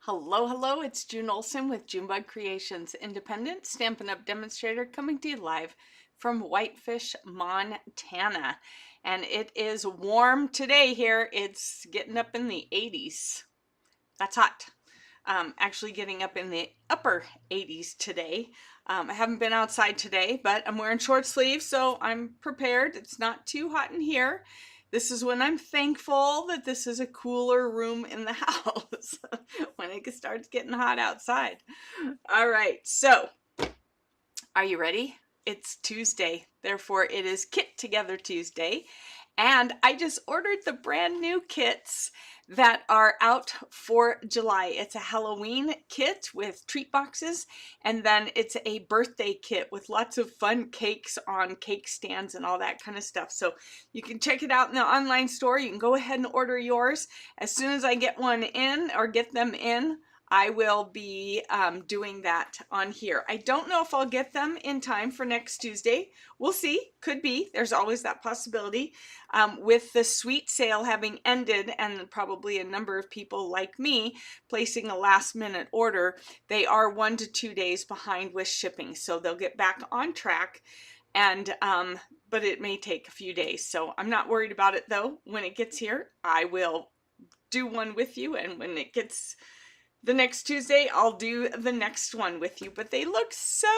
Hello, hello, it's June Olson with Junebug Creations, independent Stampin' Up! Demonstrator coming to you live from Whitefish, Montana. And it is warm today here. It's getting up in the 80s. That's hot. Actually getting up in the upper 80s today. I haven't been outside today, but I'm wearing short sleeves, so I'm prepared. It's not too hot in here. This is when I'm thankful that this is a cooler room in the house when it starts getting hot outside. All right, so are you ready? It's Tuesday, therefore it is Kit Together Tuesday. And I just ordered the brand new kits that are out for July. It's a Halloween kit with treat boxes, and then it's a birthday kit with lots of fun cakes on cake stands and all that kind of stuff. So you can check it out in the online store. You can go ahead and order yours. As soon as I get one in or get them in, I will be doing that on here. I don't know if I'll get them in time for next Tuesday. We'll see. Could be. There's always that possibility. With the sweet sale having ended and probably a number of people like me placing a last minute order, they are 1 to 2 days behind with shipping. So they'll get back on track, and but it may take a few days. So I'm not worried about it though. When it gets here, I will do one with you, and when it gets the next Tuesday, I'll do the next one with you, but they look so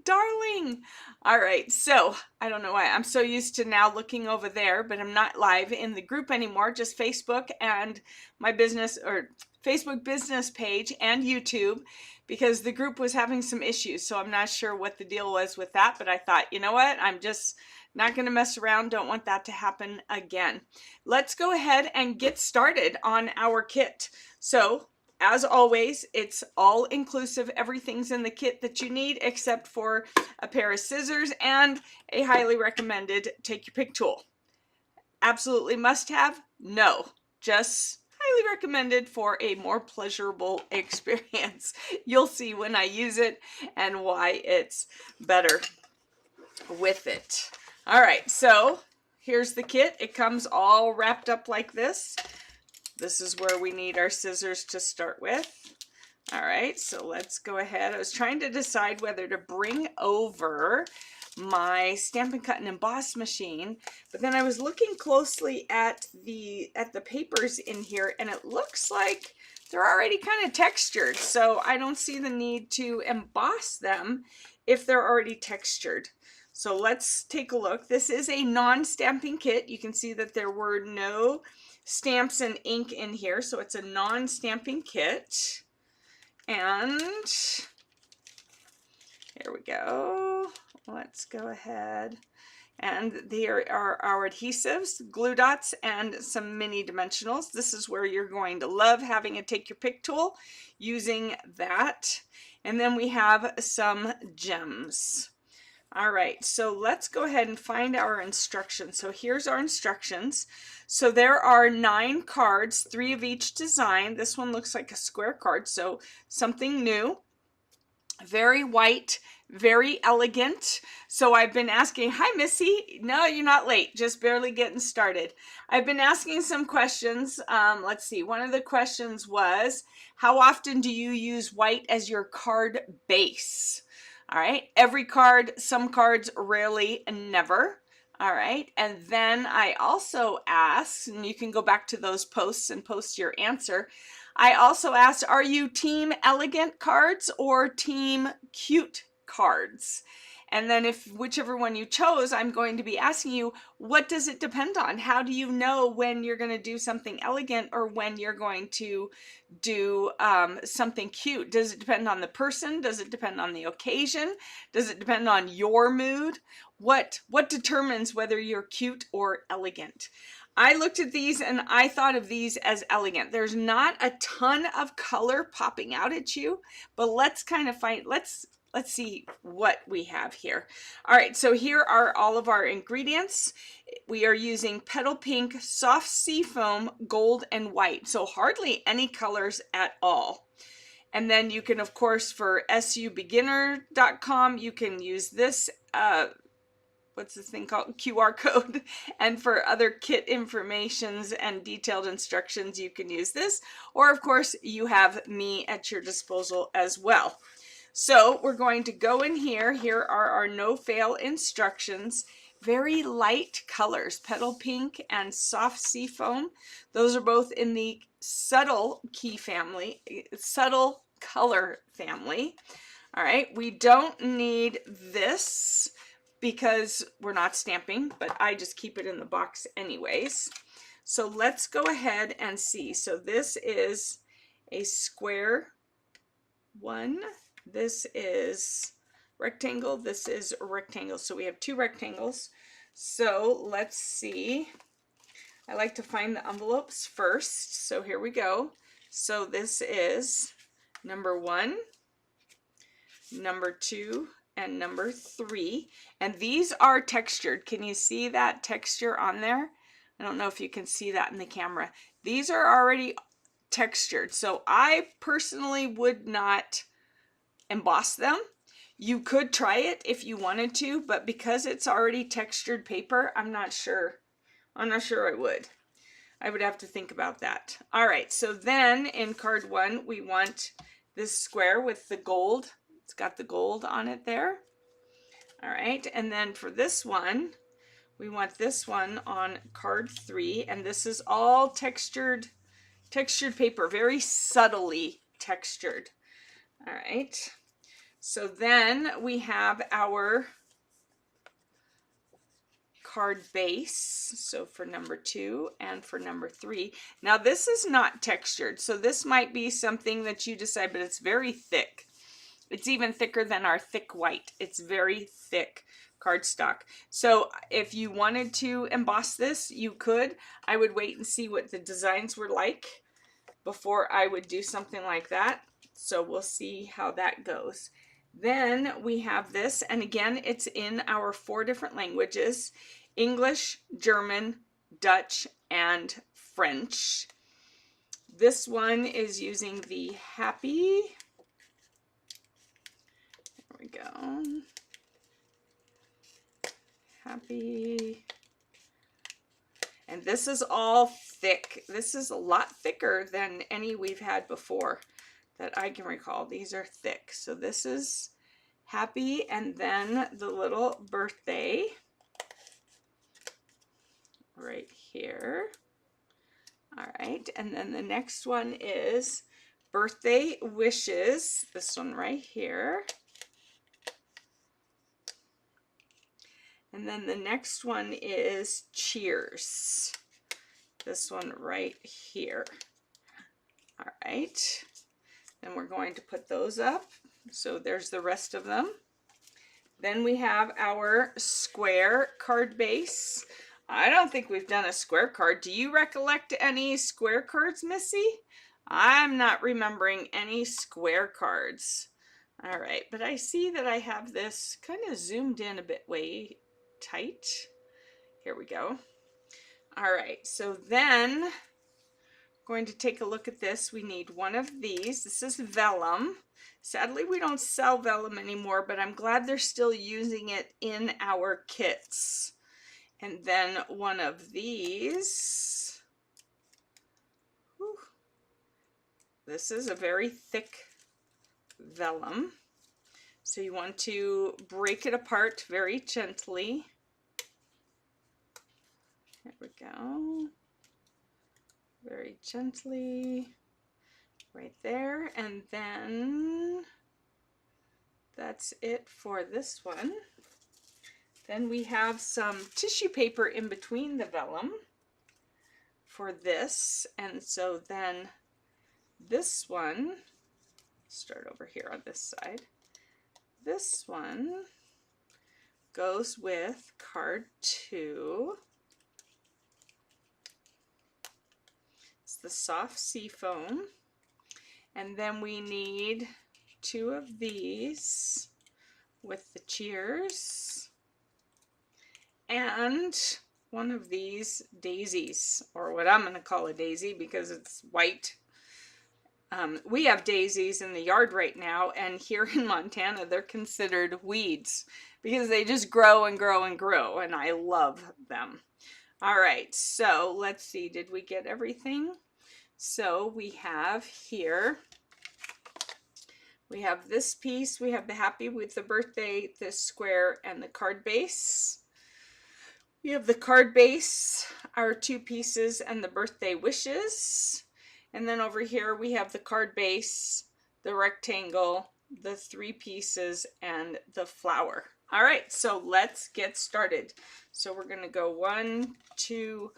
darling. All right, so I don't know why I'm so used to now looking over there, but I'm not live in the group anymore, just Facebook and my business, or Facebook business page and YouTube, because the group was having some issues. So I'm not sure what the deal was with that, but I thought, you know what, I'm just not going to mess around. Don't want that to happen again. Let's go ahead and get started on our kit. So as always, it's all inclusive. Everything's in the kit that you need except for a pair of scissors and a highly recommended take your pick tool. Absolutely must have? No, just highly recommended for a more pleasurable experience. You'll see when I use it and why it's better with it. All right, so here's the kit. It comes all wrapped up like this. This is where we need our scissors to start with. All right, so let's go ahead. I was trying to decide whether to bring over my Stampin' Cut and Emboss machine, but then I was looking closely at the papers in here, and it looks like they're already kind of textured, so I don't see the need to emboss them if they're already textured. So let's take a look. This is a non-stamping kit. You can see that there were no stamps and ink in here, so it's a non-stamping kit. And here we go. Let's go ahead, and there are our adhesives, glue dots, and some mini dimensionals. This is where you're going to love having a take your pick tool, using that. And then we have some gems. All right, so let's go ahead and find our instructions. So here's our instructions. So there are 9 cards, 3 of each design. This one looks like a square card, so something new. Very white, very elegant. So I've been asking, hi Missy. No, you're not late, just barely getting started. I've been asking some questions. Let's see, one of the questions was, how often do you use white as your card base? All right, every card, some cards, rarely, and never. All right, and then I also asked, and you can go back to those posts and post your answer. I also asked, are you team elegant cards or team cute cards? And then if whichever one you chose, I'm going to be asking you, what does it depend on? How do you know when you're going to do something elegant or when you're going to do something cute? Does it depend on the person? Does it depend on the occasion? Does it depend on your mood? What determines whether you're cute or elegant? I looked at these and I thought of these as elegant. There's not a ton of color popping out at you, but let's kind of find, let's see what we have here. All right, so here are all of our ingredients. We are using Petal Pink, Soft Seafoam, Gold, and White. So hardly any colors at all. And then you can, of course, for subeginner.com, you can use this what's this thing called, QR code. And for other kit informations and detailed instructions, you can use this, or of course you have me at your disposal as well. So we're going to go in here. Here are our no fail instructions. Very light colors, petal pink and soft sea foam. Those are both in the subtle key family, subtle color family. All right, we don't need this because we're not stamping, but I just keep it in the box anyways. So let's go ahead and see. So this is a square one. This is rectangle. This is rectangle. So we have two rectangles. So let's see. I like to find the envelopes first. So here we go. So this is number 1, number 2, and number 3. And these are textured. Can you see that texture on there? I don't know if you can see that in the camera. These are already textured. So I personally would not emboss them. You could try it if you wanted to, but because it's already textured paper, I'm not sure I would. I would have to think about that. All right, so then in card 1, we want this square with the gold. It's got the gold on it there. All right, and then for this one, we want this one on card 3, and this is all textured paper, very subtly textured. All right, so then we have our card base, so for number 2 and for number 3. Now this is not textured, so this might be something that you decide, but it's very thick. It's even thicker than our thick white. It's very thick cardstock. So if you wanted to emboss this, you could. I would wait and see what the designs were like before I would do something like that. So we'll see how that goes. Then we have this, and again, it's in our 4 different languages: English, German, Dutch, and French. This one is using the Happy. There we go. Happy. And this is all thick. This is a lot thicker than any we've had before that I can recall. These are thick. So this is Happy, and then the little birthday right here. All right, and then the next one is Birthday Wishes, this one right here. And then the next one is Cheers, this one right here. All right, then we're going to put those up. So there's the rest of them. Then we have our square card base. I don't think we've done a square card. Do you recollect any square cards, Missy? I'm not remembering any square cards. All right, but I see that I have this kind of zoomed in a bit way tight. Here we go. All right, so then going to take a look at this. We need one of these. This is vellum. Sadly, we don't sell vellum anymore, but I'm glad they're still using it in our kits. And then one of these. Whew. This is a very thick vellum. So you want to break it apart very gently. There we go. Very gently. Right there. And then that's it for this one. Then we have some tissue paper in between the vellum for this. And so then this one, start over here on this side. This one goes with card 2. It's the soft sea foam. And then we need 2 of these with the Cheers. And one of these daisies, or what I'm going to call a daisy because it's white. We have daisies in the yard right now, and here in Montana, they're considered weeds because they just grow and grow and grow, and I love them. All right, so let's see, did we get everything? So we have here, we have this piece, we have the happy with the birthday, this square, and the card base. We have the card base, our 2 pieces, and the birthday wishes. And then over here we have the card base, the rectangle, the 3 pieces, and the flower. All right, so let's get started. So we're going to go 1, 2,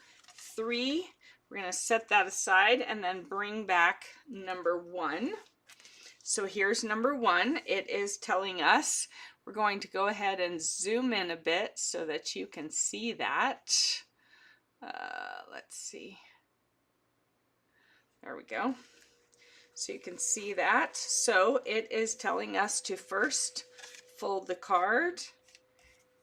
3. We're going to set that aside and then bring back number 1. So here's number 1. It is telling us, we're going to go ahead and zoom in a bit so that you can see that. Let's see. There we go. So you can see that. So it is telling us to first fold the card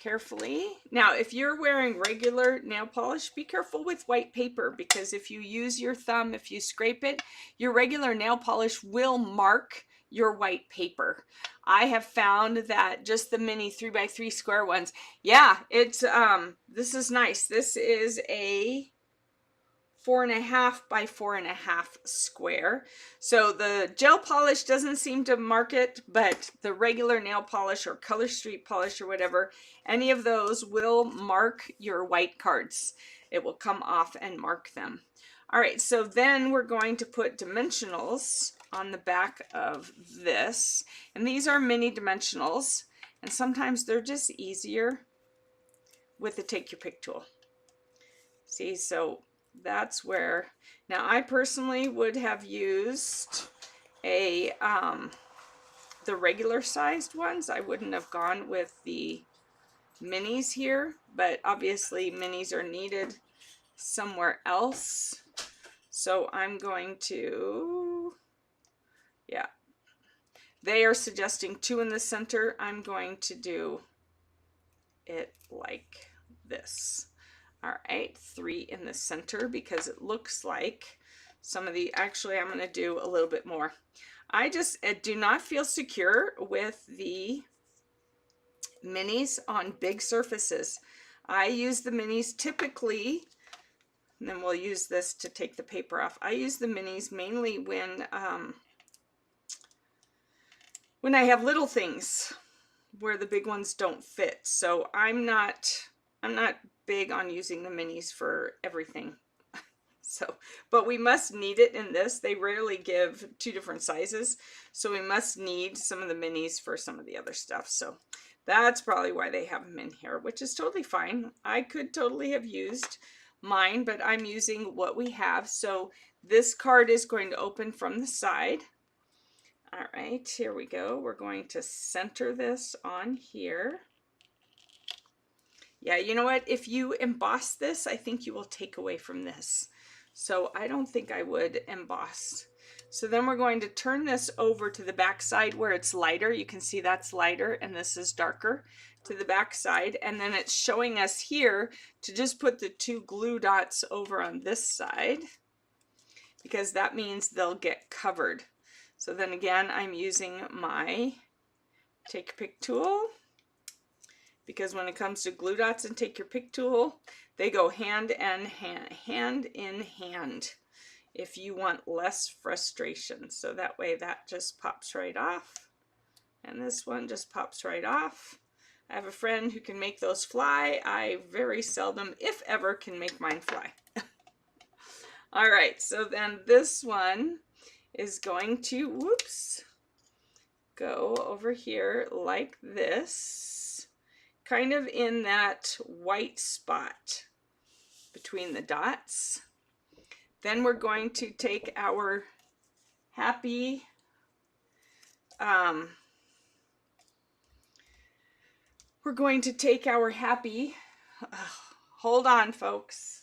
carefully. Now, if you're wearing regular nail polish, be careful with white paper, because if you use your thumb, if you scrape it, your regular nail polish will mark your white paper. I have found that just the mini 3x3 square ones, yeah, it's this is nice. This is a 4.5 by 4.5 square. So the gel polish doesn't seem to mark it, but the regular nail polish or Color Street polish or whatever, any of those will mark your white cards. It will come off and mark them. All right, so then we're going to put dimensionals on the back of this. And these are mini dimensionals, and sometimes they're just easier with the Take Your Pick tool. See, so that's where, now I personally would have used a the regular sized ones. I wouldn't have gone with the minis here, but obviously minis are needed somewhere else. So I'm going to, yeah, they are suggesting 2 in the center. I'm going to do it like this. All right, 3 in the center, because it looks like some of the, actually I'm going to do a little bit more. I just do not feel secure with the minis on big surfaces. I use the minis typically, and then we'll use this to take the paper off. I use the minis mainly when I have little things where the big ones don't fit. So I'm not big on using the minis for everything. So, but we must need it in this. They rarely give 2 different sizes, so we must need some of the minis for some of the other stuff. So that's probably why they have them in here, which is totally fine. I could totally have used mine, but I'm using what we have. So this card is going to open from the side. All right, here we go. We're going to center this on here. Yeah, you know what? If you emboss this, I think you will take away from this. So I don't think I would emboss. So then we're going to turn this over to the back side where it's lighter. You can see that's lighter and this is darker, to the back side. And then it's showing us here to just put the 2 glue dots over on this side, because that means they'll get covered. So then again, I'm using my Take Your Pick tool, because when it comes to glue dots and Take Your Pick tool, they go hand in hand if you want less frustration. So that way that just pops right off, and this one just pops right off. I have a friend who can make those fly. I very seldom, if ever, can make mine fly. All right, so then this one is going to, whoops, go over here like this, kind of in that white spot between the dots. Then we're going to take our happy, hold on folks.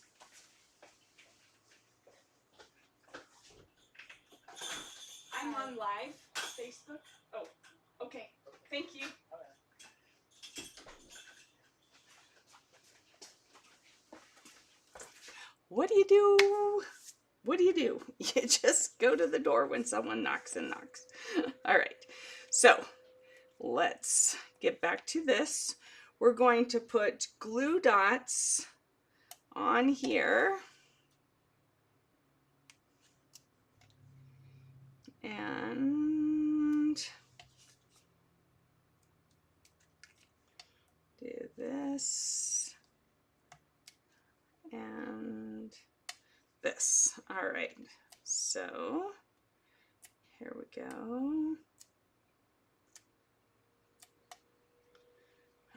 I'm on live Facebook. Oh, okay. Thank you. What do you do? What do? You just go to the door when someone knocks and knocks. All right. So let's get back to this. we're going to put glue dots on here. And do this and this. All right, so here we go.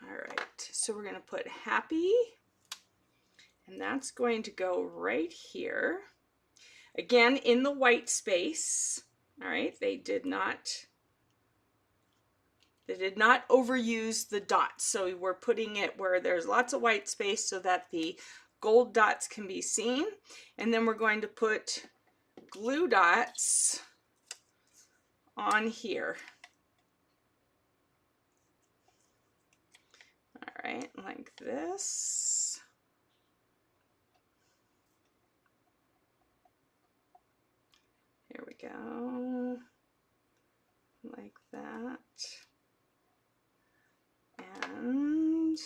All right, so we're going to put happy, and that's going to go right here. Again, in the white space. All right, they did not overuse the dots. So we're putting it where there's lots of white space so that the gold dots can be seen. And then we're going to put glue dots on here. All right, like this. Here we go. Like that. And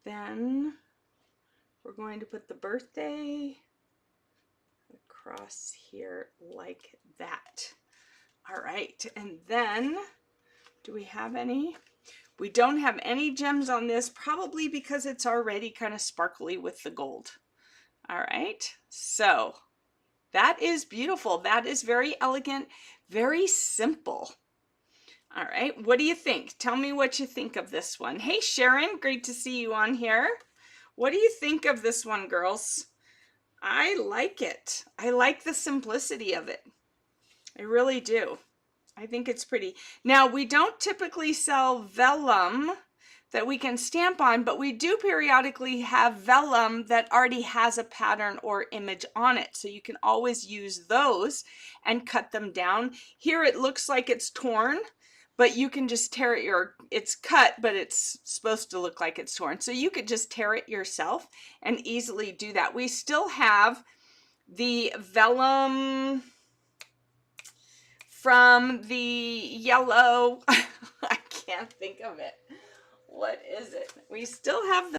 then we're going to put the birthday across here like that. All right, and then do we have any? We don't have any gems on this, probably because it's already kind of sparkly with the gold. All right, so that is beautiful. That is very elegant, very simple. All right, what do you think? Tell me what you think of this one. Hey, Sharon, great to see you on here. What do you think of this one, girls? I like it. I like the simplicity of it. I really do. I think it's pretty. Now, we don't typically sell vellum that we can stamp on, but we do periodically have vellum that already has a pattern or image on it. So you can always use those and cut them down. Here it looks like it's torn, but you can just tear it it's cut, but it's supposed to look like it's torn. So you could just tear it yourself and easily do that. We still have the vellum from the yellow, I can't think of it. What is it? We still have the